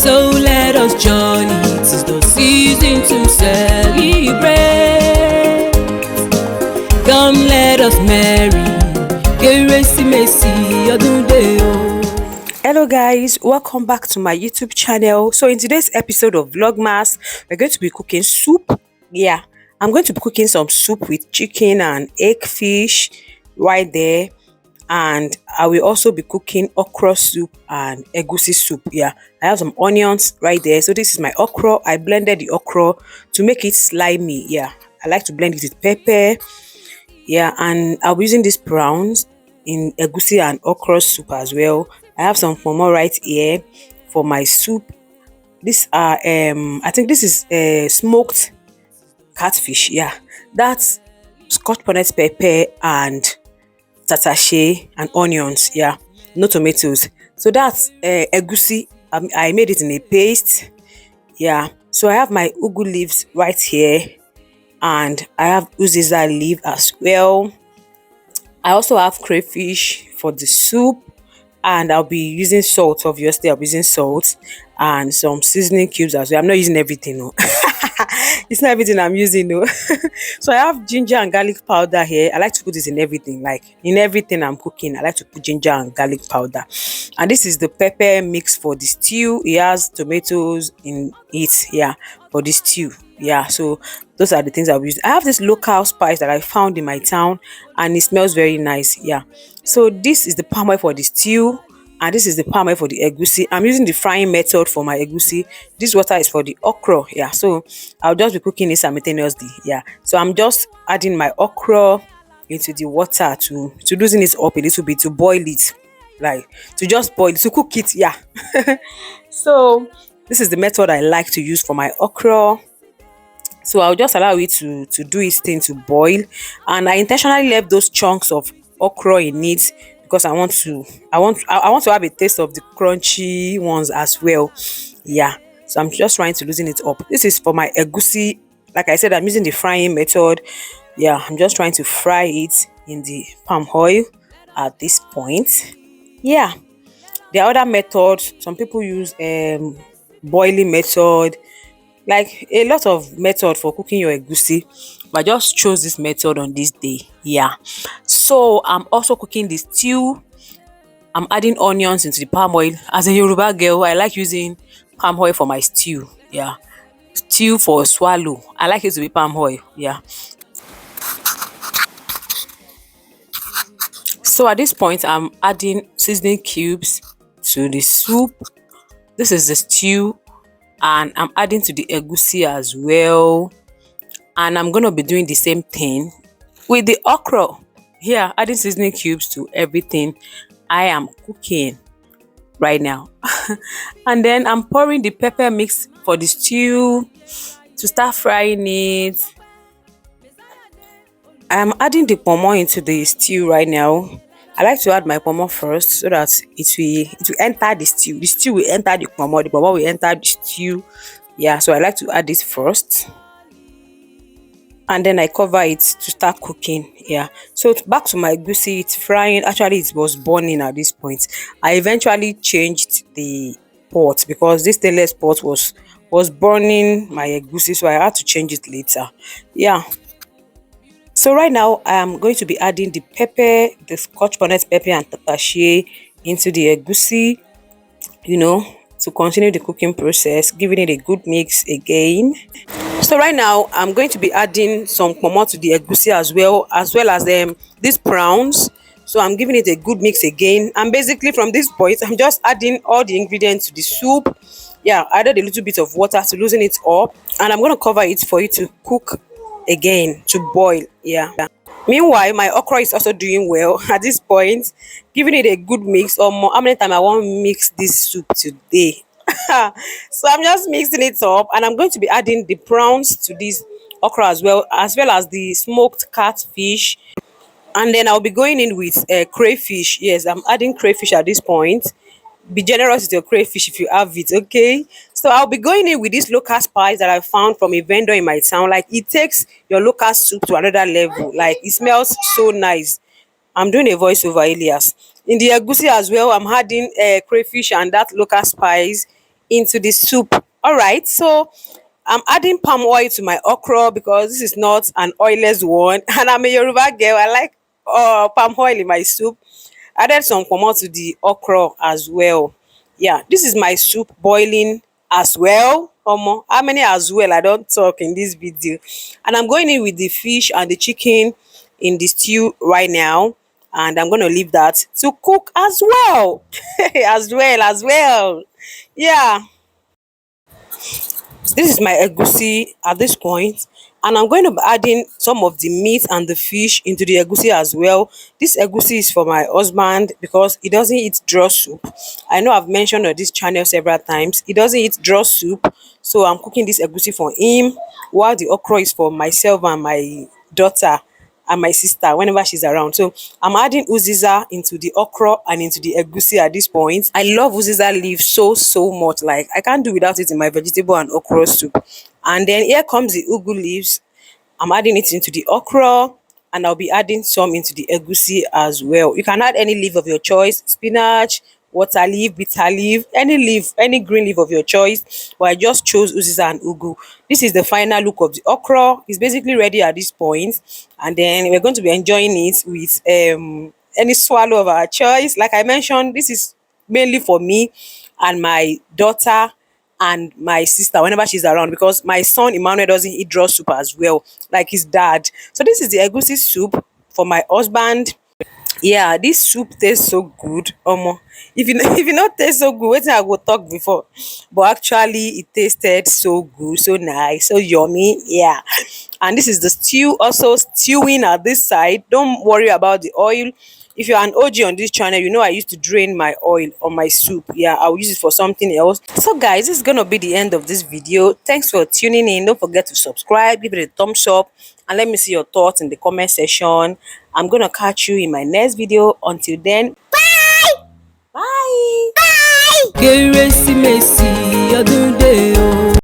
So let us journey, it is the season to celebrate. Come let us marry, Kérésìmesì ọdún dé o. Hello guys, welcome back to my YouTube channel. So in today's episode of Vlogmas, we're going to be cooking soup. Yeah, I'm going to be cooking some soup with chicken and egg fish right there. And I will also be cooking okra soup and egusi soup. Yeah, I have some onions right there. So this is my okra. I blended the okra to make it slimy. Yeah, I like to blend it with pepper. Yeah, and I'll be using these browns in egusi and okra soup as well. I have some pomo right here for my soup. These are I think this is smoked catfish. Yeah, that's scotch bonnet pepper and tatashe and onions. Yeah, no tomatoes. So that's egusi. I made it in a paste. Yeah, so I have my ugu leaves right here, and I have uziza leaf as well. I also have crayfish for the soup, and I'll be using salt. Obviously, I'll be using salt and some seasoning cubes as well. I'm not using everything, no. It's not everything I'm using, no. So I have ginger and garlic powder here. I like to put this in everything, like in everything I'm cooking. I like to put ginger and garlic powder. And this is the pepper mix for the stew. It has tomatoes in it, yeah, for the stew. Yeah, so those are the things I'll use. I have this local spice that I found in my town, and it smells very nice. Yeah, so this is the palm oil for the stew, and this is the palm oil for the egusi. I'm using the frying method for my egusi. This water is for the okra. Yeah, so I'll just be cooking it simultaneously. Yeah, so I'm just adding my okra into the water to loosen it up a little bit, to boil it, like to just boil it, to cook it. Yeah. So this is the method I like to use for my okra. So I'll just allow it to do its thing, to boil, and I intentionally left those chunks of okra in it because I want to have a taste of the crunchy ones as well. Yeah, so I'm just trying to loosen it up. This is for my egusi. Like I said, I'm using the frying method. Yeah, I'm just trying to fry it in the palm oil at this point. Yeah, the other method, some people use boiling method, like a lot of method for cooking your egusi, but I just chose this method on this day. Yeah, so I'm also cooking the stew. I'm adding onions into the palm oil. As a Yoruba girl, I like using palm oil for my stew. Yeah, stew for swallow, I like it to be palm oil. Yeah, so at this point I'm adding seasoning cubes to the soup. This is the stew, and I'm adding to the egusi as well, and I'm gonna be doing the same thing with the okra. Here, adding seasoning cubes to everything I am cooking right now. And then I'm pouring the pepper mix for the stew to start frying it. I'm adding the pomo into the stew right now. I like to add my pomo first so that it will enter the stew. The stew will enter the pomo will enter the stew. Yeah, so I like to add this first, and then I cover it to start cooking. Yeah, so back to my egusi. It's frying. Actually, it was burning at this point. I eventually changed the pot because this stainless pot was burning my egusi, so I had to change it later. Yeah, so right now I'm going to be adding the pepper, the scotch bonnet pepper and tatashe into the egusi, to continue the cooking process, giving it a good mix again. So right now I'm going to be adding some pomo to the egusi as well as these prawns. So I'm giving it a good mix again, and basically from this point I'm just adding all the ingredients to the soup. Yeah, I added a little bit of water to loosen it up, and I'm going to cover it for it to cook again, to boil. Yeah, meanwhile my okra is also doing well at this point, giving it a good mix. Or more, how many times I want to mix this soup today? So I'm just mixing it up, and I'm going to be adding the prawns to this okra as well as the smoked catfish, and then I'll be going in with crayfish. Yes, I'm adding crayfish at this point. Be generous with your crayfish if you have it, okay? So I'll be going in with this local spice that I found from a vendor in my town. Like, it takes your local soup to another level. Like, it smells so nice. I'm doing a voiceover, Elias. In the egusi as well, I'm adding crayfish and that local spice into the soup. All right, so I'm adding palm oil to my okra because this is not an oilless one, and I'm a Yoruba girl. I like palm oil in my soup. Added some comot to the okra as well. Yeah, this is my soup boiling as well. How many as well I don't talk in this video. And I'm going in with the fish and the chicken in the stew right now, and I'm going to leave that to cook as well. As well. Yeah, this is my egusi at this point, and I'm going to be adding some of the meat and the fish into the egusi as well. This egusi is for my husband because he doesn't eat draw soup. I know I've mentioned on this channel several times he doesn't eat draw soup, so I'm cooking this egusi for him, while the okra is for myself and my daughter and my sister whenever she's around. So I'm adding uziza into the okra and into the egusi at this point. I love uziza leaf so much. Like I can't do without it in my vegetable and okra soup. And then here comes the ugu leaves. I'm adding it into the okra, and I'll be adding some into the egusi as well. You can add any leaf of your choice, spinach, water leaf, bitter leaf, any leaf, any green leaf of your choice. But I just chose uziza and ugu. This is the final look of the okra. It's basically ready at this point, and then we're going to be enjoying it with any swallow of our choice. Like I mentioned, this is mainly for me and my daughter and my sister whenever she's around, because my son Emmanuel doesn't eat draw soup as well like his dad. So this is the egusi soup for my husband. Yeah, this soup tastes so good. If you if you not taste so good, wetin I go talk before. But actually it tasted so good, so nice, so yummy. Yeah. And this is the stew also stewing at this side. Don't worry about the oil. If you're an OG on this channel, you know I used to drain my oil on my soup. Yeah, I'll use it for something else. So guys, this is gonna be the end of this video. Thanks for tuning in. Don't forget to subscribe, give it a thumbs up, and let me see your thoughts in the comment section. I'm gonna catch you in my next video. Until then, bye. Kérésìmesì ọdún